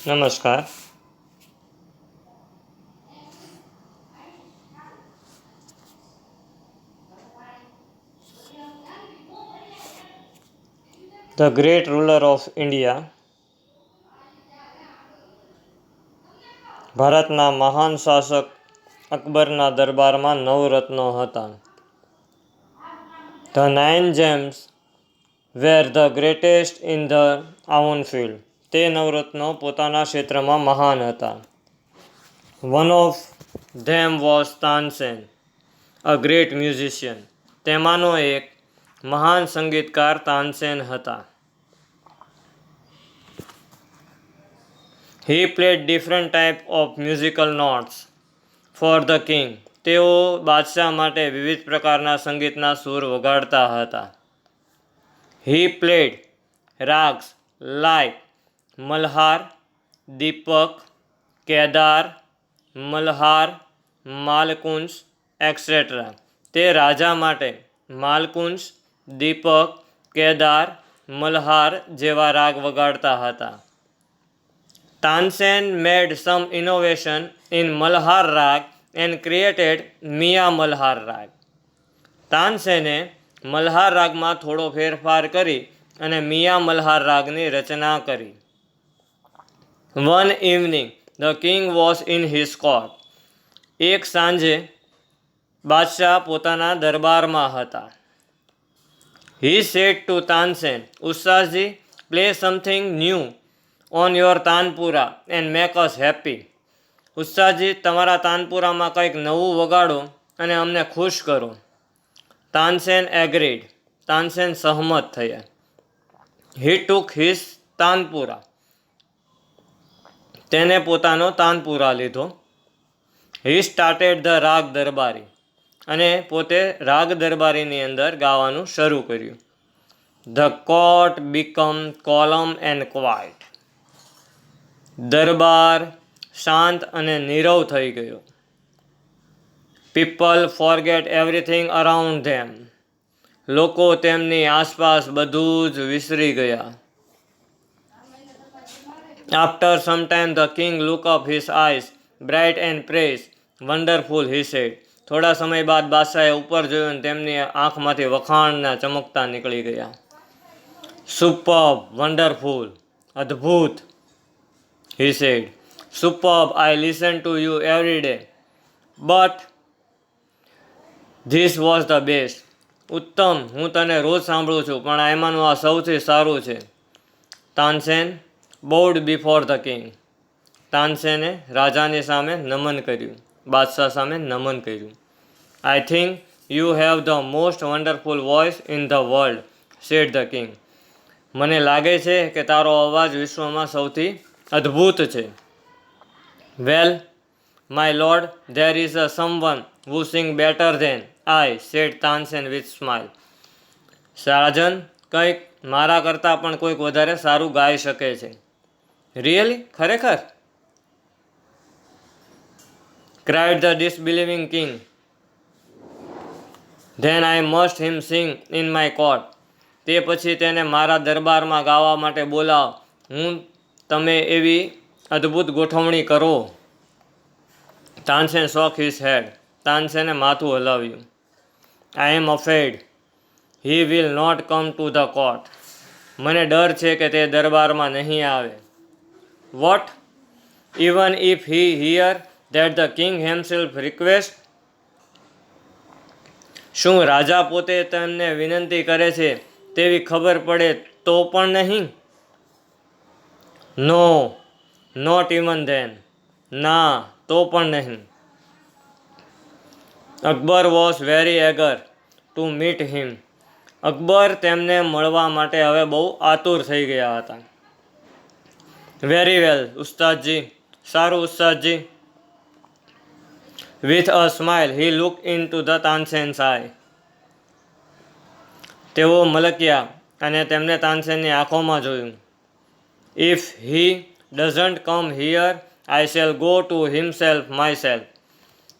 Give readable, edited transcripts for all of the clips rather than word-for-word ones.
નમસ્કાર. The great ruler of India. ભારતના મહાન શાસક અકબરના દરબારમાં 9 રત્નો હતા. The 9 gems were the greatest in the own field. તે નવરત્નો પોતાના ક્ષેત્રમાં મહાન હતા. One of them was Tansen, a great musician. તેમાંનો એક મહાન સંગીતકાર તાનસેન હતા. He played different type of musical notes for the king. તેઓ બાદશાહ માટે વિવિધ પ્રકારના સંગીતના સૂર વગાડતા હતા. He played ragas like Malhar, Deepak, Kedar, Malhar, માલકુંસ et cetera. તે રાજા માટે માલકુંસ, દીપક, કેદાર, મલ્હાર જેવા રાગ વગાડતા હતા. તાનસેન મેડ સમ ઇનોવેશન ઇન મલ્હાર રાગ એન્ડ ક્રિએટેડ મિયા મલ્હાર રાગ. તાનસેને મલ્હાર રાગમાં થોડો ફેરફાર કરી અને મિયા મલ્હાર રાગની રચના કરી. One evening the king was in his court. એક સાંજે બાદશાહ પોતાના દરબારમાં હતા. હી સેડ ટુ તાનસેન, ઉસ્તાદજી, play something new on your tanpura and make us happy. ઉસ્તાદજી, તમારા તાનપુરામાં કંઈક નવું વગાડો અને અમને ખુશ કરો. તાનસેન એગ્રીડ. તાનસેન સહમત થયા. He took his tanpura. તેને પોતાનો તાનપુરા લીધો. હી સ્ટાર્ટેડ ધ રાગ દરબારી. અને પોતે રાગ દરબારીની અંદર ગાવાનું શરૂ કર્યું. The court become calm and quiet. દરબાર શાંત અને નીરવ થઈ ગયો. People forget everything around them. લોકો તેમની આસપાસ બધું જ વિસરી ગયા. After some time the king look up his eyes bright and praise wonderful he said. થોડા સમય બાદ બાદશાહે ઉપર જોયું અને તેમની આંખમાંથી વખાણના ચમકતા નીકળી ગયા. સુપર્બ, વન્ડરફુલ, અદ્ભુત. He said. Superb, I listen to you every day but this was the best. ઉત્તમ, હું તને રોજ સાંભળું છું પણ એમાંનું આ સૌથી સારું છે. Tansen bowed before the king. તાનસેને રાજાની સામે નમન કર્યું, બાદશાહ સામે નમન કર્યું. I think you have the most wonderful voice in the world said the king. મને લાગે છે કે તારો અવાજ વિશ્વમાં સૌથી અદ્ભુત છે. Well my lord, there is a someone who sing better than I said Tansen with smile. રાજન, કંઈક મારા કરતાં પણ કોઈક વધારે સારું ગાઈ શકે છે. રિયલી? ખરેખર? Cried the disbelieving king. Then I must him sing in my court. તે પછી તેને મારા દરબારમાં ગાવા માટે બોલાવ. તમે એવી અદ્ભુત ગોઠવણી કરો. તાનસેન શોક હિઝ હેડ. તાનસેને માથું હલાવ્યું. I am afraid he will not come to the court. મને ડર છે કે તે દરબારમાં નહીં આવે. What? Even if he hear that the king himself request. શું રાજા પોતે તેમને વિનંતી કરે છે તેવી ખબર પડે તો પણ નહીં? No, not even then. ના, તો પણ નહીં. Akbar was very eager to meet him. Akbar તેમને મળવા માટે હવે બહુ આતુર થઈ ગયા હતા. વેરી વેલ ઉસ્તાદજી. સારું ઉસ્તાદજી. With a smile he look into the Tansen's eye. તેઓ મલક્યા અને તેમને તાનસેનની આંખોમાં જોયું. If he doesn't come here I shall go to himself myself.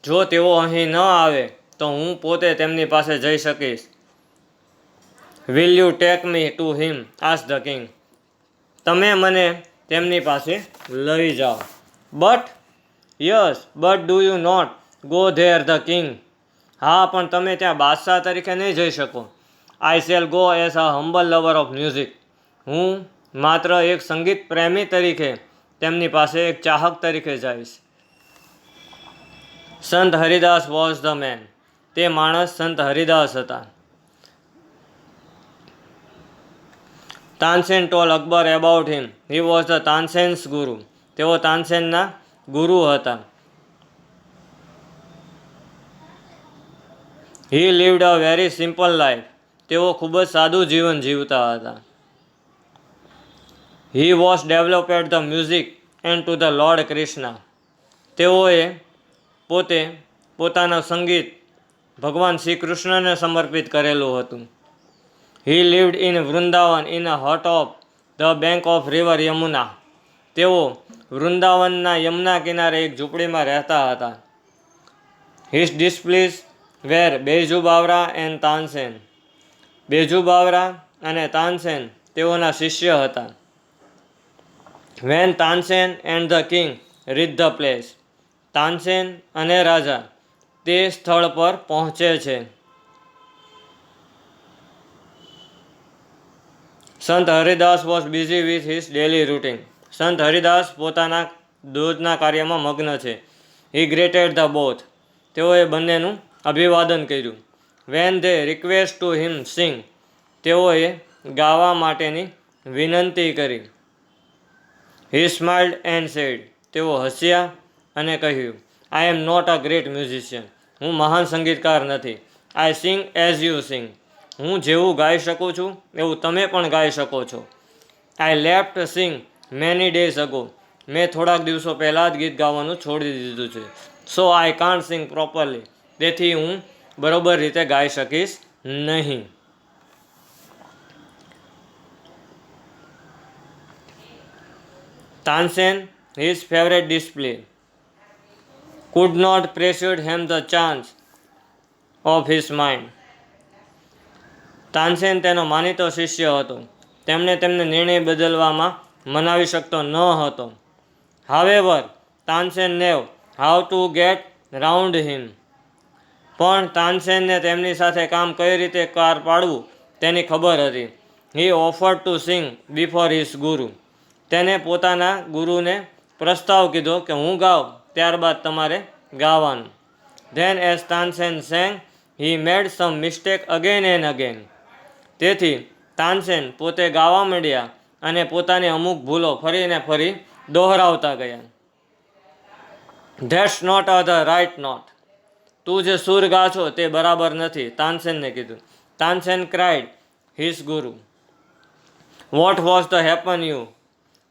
જો તેઓ અહીં ન આવે તો હું પોતે તેમની પાસે જઈ શકીશ. Will you take me to him ask the king. તમે મને તેમની પાસે લઈ જાઓ. But but do you not go there the king. હા, પણ તમે ત્યાં બાદશાહ તરીકે નહીં જઈ શકો. I shall go as a humble lover of music. હું માત્ર એક સંગીત પ્રેમી તરીકે તેમની પાસે એક ચાહક તરીકે જઈશ. સંત હરિદાસ વોઝ ધ મેન. તે માણસ સંત હરિદાસ હતા. Tansen told Akbar about him. He was the Tansen's guru. તેઓ તાનસેનના ગુરુ હતા. He lived a very simple life. તેઓ ખૂબ જ સાદું જીવન જીવતા હતા. He was developed the music and to the lord Krishna. તેઓએ પોતાનું સંગીત ભગવાન શ્રી કૃષ્ણને સમર્પિત કરેલું હતું. He lived in Vrindavan in a hut of the bank of river Yamuna. તેઓ વૃંદાવનના યમુના કિનારે એક ઝૂંપડીમાં રહેતા હતા. His disciples were Baiju Bawra and Tansen. Baiju Bawra અને તાનસેન તેઓના શિષ્ય હતા. When Tansen and the king reach the place. Tansen અને રાજા તે સ્થળ પર પહોંચે છે. સંત Haridas was busy with his daily routine. સંત હરિદાસ પોતાના દરરોજના કાર્યમાં મગ્ન છે. He greeted the both. તેઓએ બંનેનું અભિવાદન કર્યું. When they request to him sing. તેઓએ ગાવા માટેની વિનંતી કરી. He smiled and said. તેઓ હસ્યા અને કહ્યું, I am not a great musician. હું મહાન સંગીતકાર નથી. I sing as you sing. હું જેવું ગાઈ શકું છું એવું તમે પણ ગાઈ શકો છો. I left sing many days ago. મેં થોડાક દિવસો પહેલાં જ ગીત ગાવાનું છોડી દીધું છે. સો આઈ કાન્ટ સિંગ પ્રોપરલી. તેથી હું બરોબર રીતે ગાઈ શકીશ નહીં. Tansen his favourite display could not persuade him the chance of his mind. Tansen તેનો માનીતો શિષ્ય હતો. તેમને નિર્ણય બદલવામાં મનાવી શકતો ન હતો. However Tansen knew how to get round him. પણ તાનસેનને તેમની સાથે કામ કઈ રીતે પાર પાડવું તેની ખબર હતી. He offered to sing before his guru. તેને પોતાના ગુરુને પ્રસ્તાવ કીધો કે હું ગાઉં ત્યારબાદ તમારે ગાવાનું. Then as Tansen sang he made some mistake again and again. તેથી તાનસેન પોતે ગાવા માંડ્યા અને પોતાની અમુક ભૂલો ફરીને ફરી દોહરાવતા ગયા. That's not a the right note. તું જે સુર ગા છો તે બરાબર નથી, તાનસેનને કીધું. Tansen cried his guru. What was the happen you.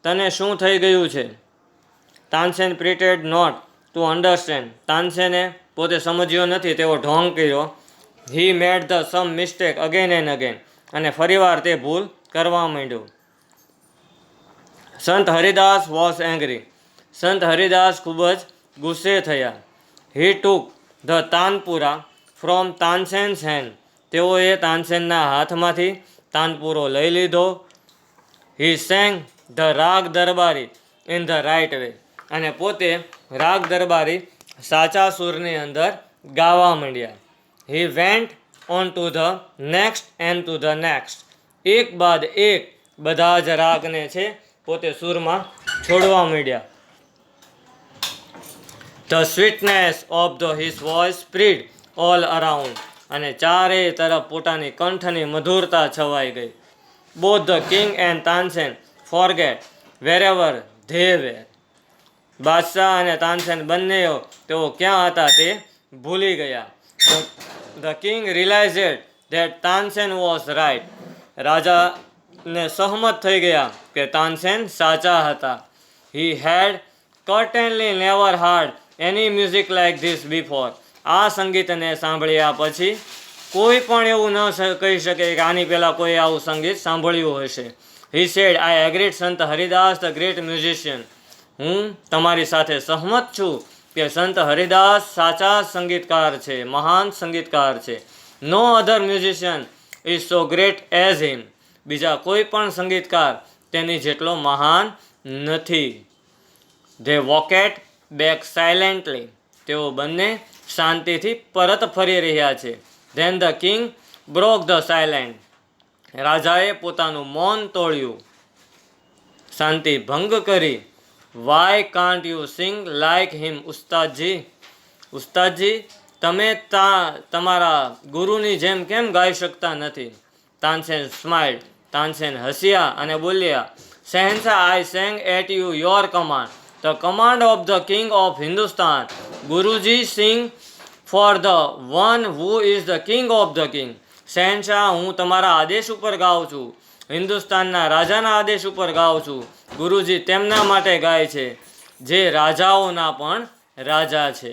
તને શું થઈ ગયું છે? Tansen pretended not to understand. તાનસેને પોતે સમજ્યો નથી તેવો ઢોંગ કર્યો. He made the same mistake again and again. અને ફરીવાર તે ભૂલ કરવા માંડ્યો. સંત હરિદાસ વોઝ એંગ્રી. સંત હરિદાસ ખૂબ જ ગુસ્સે થયા. He took the tanpura from Tansen's hand. તેઓએ તાનસેનના હાથમાંથી તાનપુરો લઈ લીધો. હી સેંગ ધ રાગ દરબારી ઇન ધ રાઇટ વે. અને પોતે રાગ દરબારી સાચા સૂરની અંદર ગાવા માંડ્યા. He went on to the next and to the next. એક બાદ એક બધા જ રાગને છે પોતે સૂરમાં છોડવા માંડ્યા. The sweetness of the his voice spread all around. અને ચારેય તરફ પોતાની કંઠની મધુરતા છવાઈ ગઈ. Both the king and Tansen forget wherever they were. બાદશાહ અને તાનસેન બંને તેઓ ક્યાં હતા તે ભૂલી ગયા. The king realised that Tansen was right. રાજાને સહમત થઈ ગયા કે તાનસેન સાચા હતા. હી હેડ certainly never heard any music like this before. આ સંગીતને સાંભળ્યા પછી કોઈ પણ એવું ન કહી શકે કે આની પહેલાં કોઈ આવું સંગીત સાંભળ્યું હશે. He said, I agreed સંત હરિદાસ ધ ગ્રેટ મ્યુઝિશિયન. હું તમારી સાથે સહમત છું કે સંત હરિદાસ સાચા સંગીતકાર છે, મહાન સંગીતકાર છે. No other musician is so great as him. બીજા કોઈ પણ સંગીતકાર તેની જેટલો મહાન નથી. They walked back silently. તેઓ બંને શાંતિથી પરત ફરી રહ્યા છે. Then the king broke the silent. રાજાએ પોતાનું મૌન તોડ્યું, શાંતિ ભંગ કરી. Why can't you sing like him ઉસ્તાદજી? ઉસ્તાદજી, તમે તમારા ગુરુની જેમ કેમ ગાઈ શકતા નથી? તાનસેન સ્માઇલ્ડ. તાનસેન હસ્યા અને બોલ્યા, શહેનશાહ, I sang at you your command, the command of the king of Hindustan. Guruji sing for the one who is the king of the king. શહેનશાહ, હું તમારા આદેશ ઉપર ગાઉં છું, હિન્દુસ્તાનના રાજાના આદેશ ઉપર ગાઉં છું. ગુરુજી તેમના માટે ગાય છે જે રાજાઓના પણ રાજા છે.